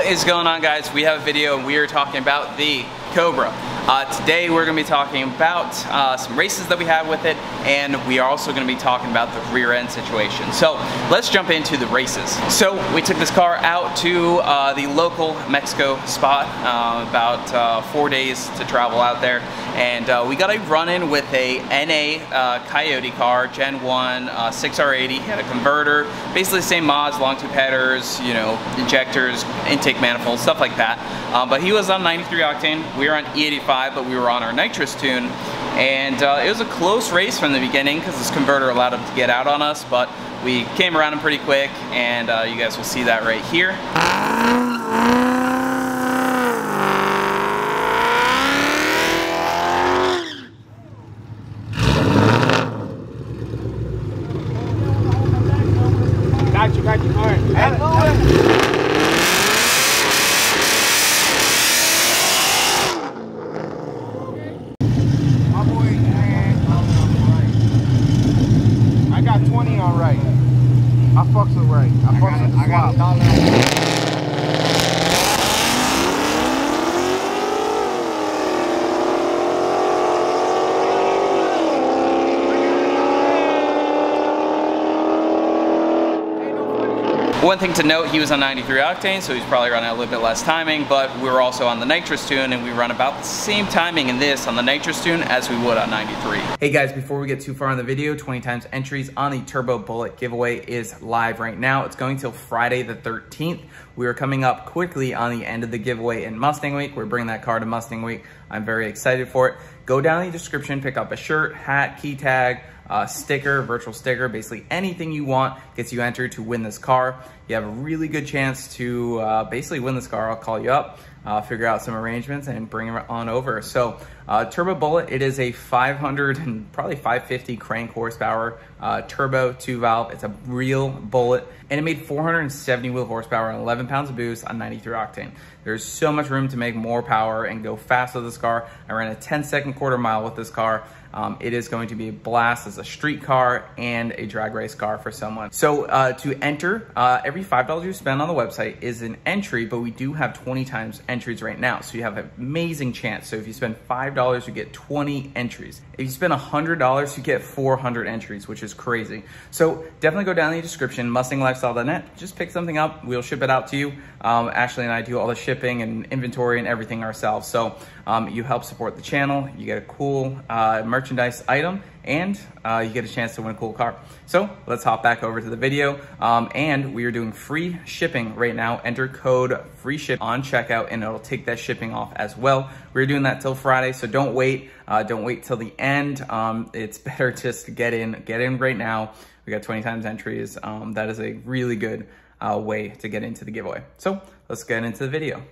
is going on, guys? We have a video and we are talking about the Cobra. Today we're going to be talking about some races that we had with it, and we are also going to be talking about the rear end situation. So let's jump into the races. So we took this car out to the local Mexico spot, about 4 days to travel out there, and we got a run-in with a NA Coyote car, Gen 1 6R80. Had a converter, basically the same mods, long tube headers, you know, injectors, intake manifolds, stuff like that. But he was on 93 octane, we were on E85, but we were on our nitrous tune, and it was a close race from the beginning because this converter allowed him to get out on us, but we came around him pretty quick, and you guys will see that right here. Got you. All right. I got 20 on right. I fucks with right. I fucks with the swap. One thing to note, he was on 93 octane, so he's probably running a little bit less timing, but we were also on the nitrous tune, and we run about the same timing in this on the nitrous tune as we would on 93. Hey guys, before we get too far in the video, 20 times entries on the Turbo Bullet giveaway is live right now. It's going till Friday the 13th. We are coming up quickly on the end of the giveaway in Mustang Week. We're bringing that car to Mustang Week. I'm very excited for it. Go down in the description, pick up a shirt, hat, key tag, sticker, virtual sticker, basically anything you want gets you entered to win this car. You have a really good chance to basically win this car. I'll call you up, figure out some arrangements, and bring it on over. So Turbo Bullet, it is a 500 and probably 550 crank horsepower turbo 2-valve. It's a real bullet, and it made 470 wheel horsepower and 11 pounds of boost on 93 octane. There's so much room to make more power and go fast with this car. I ran a 10-second quarter mile with this car. It is going to be a blast as a street car and a drag race car for someone. So to enter, every $5 you spend on the website is an entry, but we do have 20 times entries right now. So you have an amazing chance. So if you spend $5, you get 20 entries. If you spend $100, you get 400 entries, which is crazy. So definitely go down in the description, mustanglifestyle.net. Just pick something up. We'll ship it out to you. Ashley and I do all the shipping and inventory and everything ourselves. So you help support the channel. You get a cool merchandise item, and you get a chance to win a cool car. So let's hop back over to the video. And we are doing free shipping right now. Enter code FREESHIP on checkout, and it'll take that shipping off as well. We're doing that till Friday, so don't wait. Don't wait till the end. It's better just to get in right now. We got 20 times entries. That is a really good way to get into the giveaway. So let's get into the video.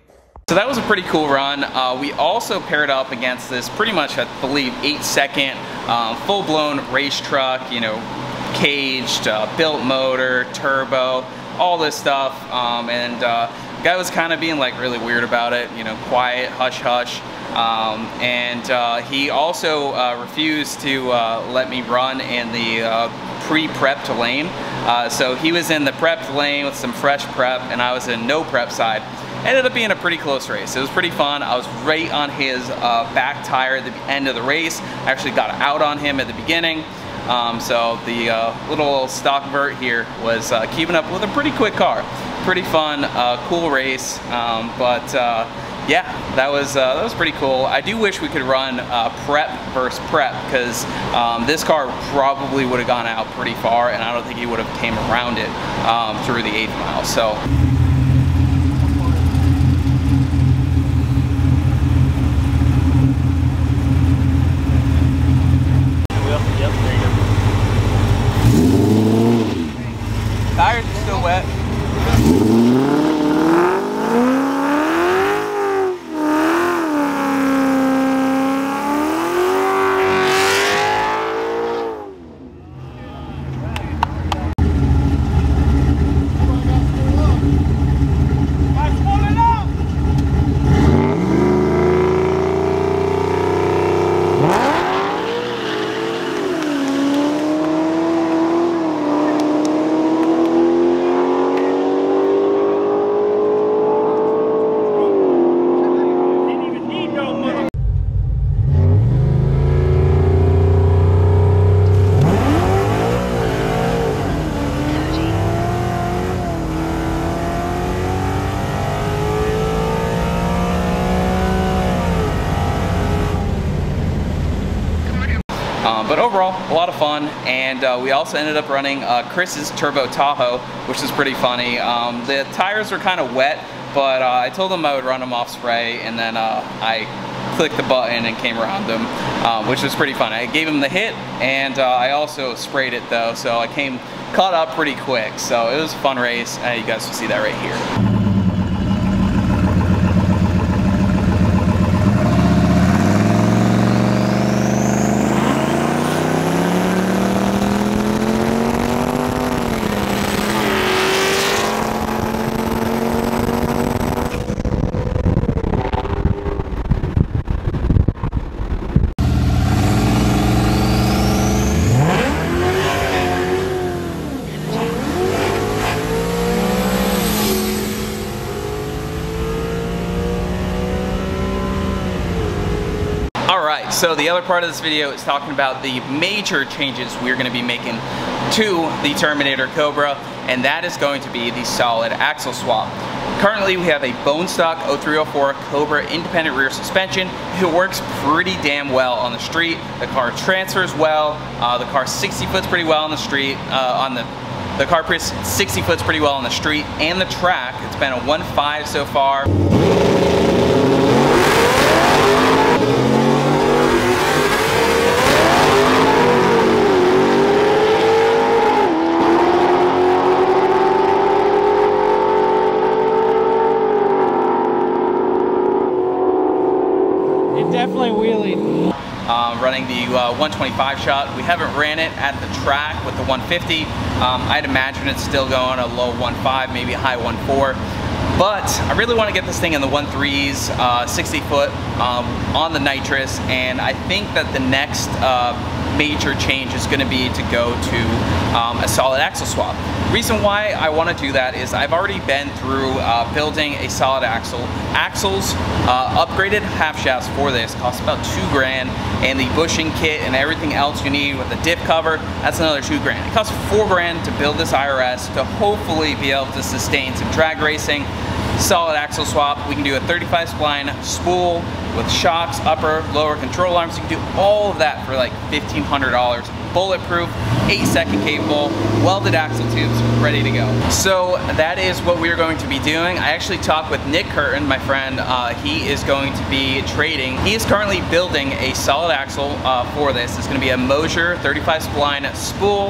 So that was a pretty cool run. We also paired up against this pretty much, I believe, 8-second full-blown race truck, you know, caged, built motor, turbo, all this stuff. And guy was kind of being like really weird about it, you know, quiet, hush hush. And he also refused to let me run in the pre-prepped lane. So he was in the prepped lane with some fresh prep, and I was in no prep side. Ended up being a pretty close race. It was pretty fun. I was right on his back tire at the end of the race. I actually got out on him at the beginning. So the little stock vert here was keeping up with a pretty quick car. Pretty fun, cool race. Yeah, that was pretty cool. I do wish we could run prep versus prep, because this car probably would have gone out pretty far, and I don't think he would have came around it through the 8th mile. So. Tires are still wet. But overall, a lot of fun. And we also ended up running Chris's Turbo Tahoe, which is pretty funny. The tires were kind of wet, but I told him I would run them off spray, and then I clicked the button and came around them, which was pretty fun. I gave him the hit, and I also sprayed it though, so I caught up pretty quick. So it was a fun race. You guys will see that right here. So the other part of this video is talking about the major changes we're going to be making to the Terminator Cobra, and that is going to be the solid axle swap. Currently we have a bone stock 0304 Cobra independent rear suspension. It works pretty damn well on the street. The car transfers well. The car 60 foots pretty well on the street. The car 60 foots pretty well on the street and the track. It's been a 1.5 so far. Definitely wheeling. Running the 125 shot. We haven't ran it at the track with the 150. I'd imagine it's still going a low 1.5, maybe a high 1.4. But I really want to get this thing in the 1.3s, 60 foot on the nitrous, and I think that the next major change is going to be to go to a solid axle swap. Reason why I want to do that is I've already been through building a solid axles, upgraded half shafts for this. Cost about $2,000, and the bushing kit and everything else you need with the diff cover, that's another $2,000. It costs $4,000 to build this IRS to hopefully be able to sustain some drag racing. Solid axle swap, we can do a 35 spline spool with shocks, upper, lower control arms. You can do all of that for like $1,500. Bulletproof, 8-second capable, welded axle tubes, ready to go. So that is what we're going to be doing. I actually talked with Nick Curtin, my friend. He is going to be trading. He is currently building a solid axle for this. It's going to be a Mosier 35 spline spool,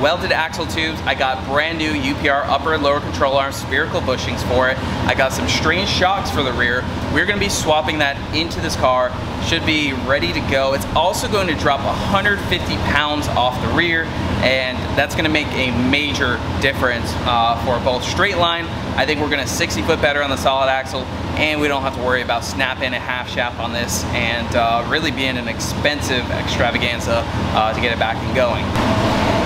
welded axle tubes. I got brand new UPR upper and lower control arms, spherical bushings for it. I got some strange shocks for the rear. We're going to be swapping that into this car. Should be ready to go. It's also going to drop 150 pounds off the rear, and that's going to make a major difference for both straight line. I think we're going to 60 foot better on the solid axle, and we don't have to worry about snapping a half shaft on this and really being an expensive extravaganza to get it back and going.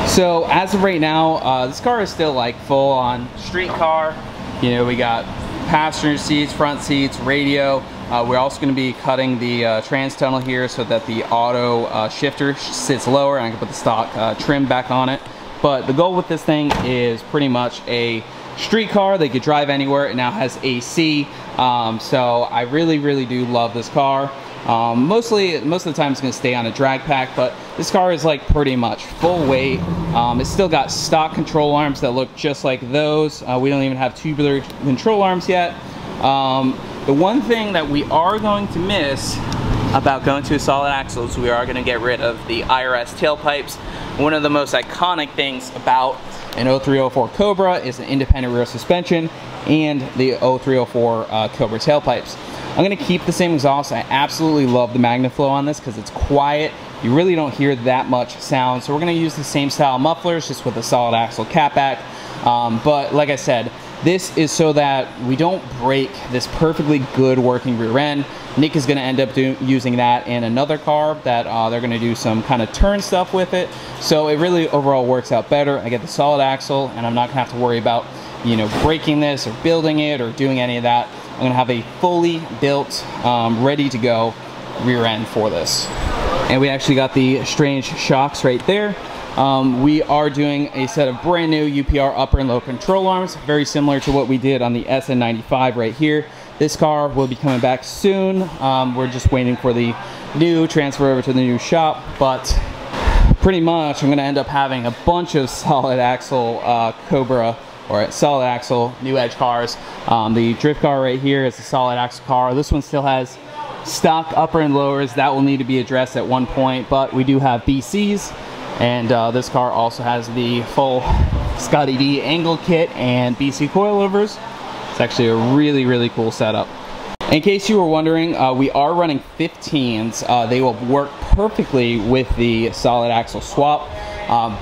So as of right now, this car is still like full on street car. You know, we got passenger seats, front seats, radio. We're also going to be cutting the trans tunnel here so that the auto shifter sits lower, and I can put the stock trim back on it. But the goal with this thing is pretty much a street car that you could drive anywhere. It now has AC, so I really do love this car. Most of the time it's going to stay on a drag pack, but this car is like pretty much full weight. It's still got stock control arms that look just like those. We don't even have tubular control arms yet. The one thing that we are going to miss about going to a solid axle is we are going to get rid of the IRS tailpipes. One of the most iconic things about an 0304 Cobra is an independent rear suspension and the 0304 Cobra tailpipes. I'm going to keep the same exhaust. I absolutely love the MagnaFlow on this because it's quiet. You really don't hear that much sound. So we're going to use the same style mufflers, just with a solid axle catback. But like I said, this is so that we don't break this perfectly good working rear end. Nick is going to end up using that in another car that they're going to do some kind of turn stuff with it. So it really overall works out better. I get the solid axle, and I'm not going to have to worry about, you know, breaking this or building it or doing any of that. I'm going to have a fully built, ready to go rear end for this. And we actually got the strange shocks right there. We are doing a set of brand new UPR upper and lower control arms, very similar to what we did on the SN95 right here. This car will be coming back soon. We're just waiting for the new, transfer over to the new shop, but pretty much I'm gonna end up having a bunch of solid axle Cobra or solid axle new edge cars. The drift car right here is a solid axle car. This one still has stock upper and lowers that will need to be addressed at one point, but we do have BCs, and this car also has the full Scotty D angle kit and BC coilovers. It's actually a really cool setup. In case you were wondering, we are running 15s. They will work perfectly with the solid axle swap,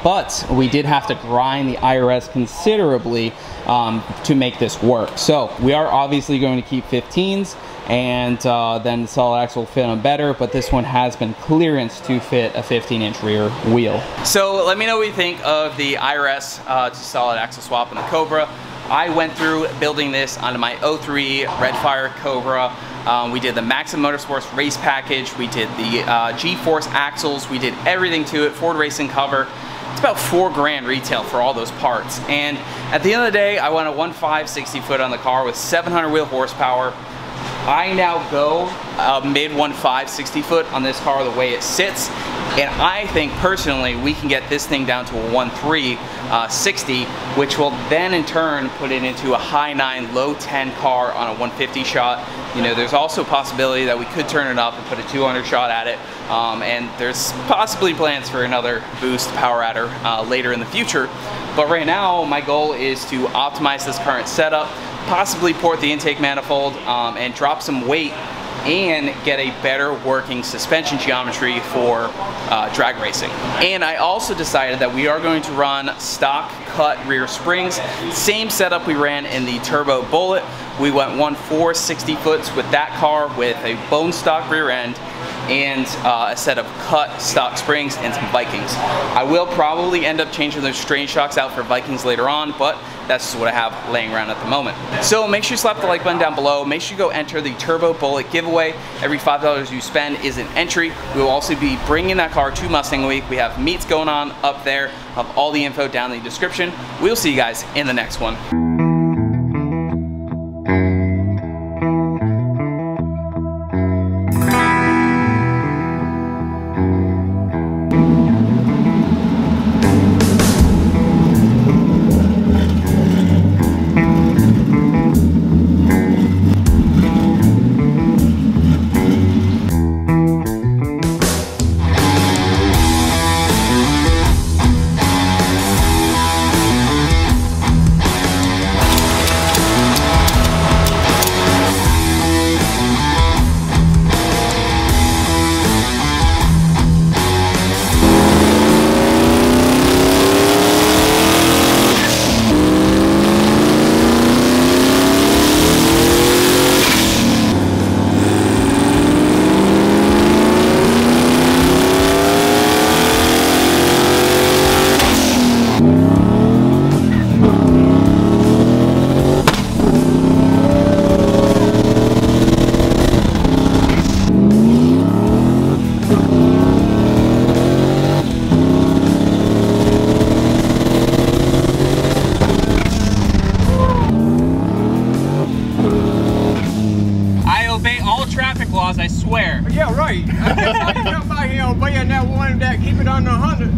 but we did have to grind the IRS considerably to make this work. So we are obviously going to keep 15s, and then the solid axle will fit them better, but this one has been clearanced to fit a 15-inch rear wheel. So let me know what you think of the IRS to solid axle swap in the Cobra. I went through building this onto my 03 Redfire Cobra. We did the Maxim Motorsports race package, we did the G-Force axles, we did everything to it, Ford racing cover. It's about $4 grand retail for all those parts. And at the end of the day, I went a 1.5 60 foot on the car with 700 wheel horsepower. I now go mid 1.5 60 foot on this car the way it sits, and I think personally we can get this thing down to a 1.3 60, which will then in turn put it into a high 9 low 10 car on a 150 shot. You know, there's also a possibility that we could turn it up and put a 200 shot at it, and there's possibly plans for another boost power adder later in the future. But right now my goal is to optimize this current setup, possibly port the intake manifold, and drop some weight and get a better working suspension geometry for drag racing. And I also decided that we are going to run stock cut rear springs, same setup we ran in the Turbo Bullet. We went 1.4 60 foots with that car with a bone stock rear end and a set of cut stock springs and some Vikings. I will probably end up changing those strain shocks out for Vikings later on, but that's just what I have laying around at the moment. So make sure you slap the like button down below. Make sure you go enter the Turbo Bullet giveaway. Every $5 you spend is an entry. We will also be bringing that car to Mustang Week. We have meets going on up there. I'll have all the info down in the description. We'll see you guys in the next one. I swear. Yeah, right. I guess I can come by here obeying that one that keep it under 100.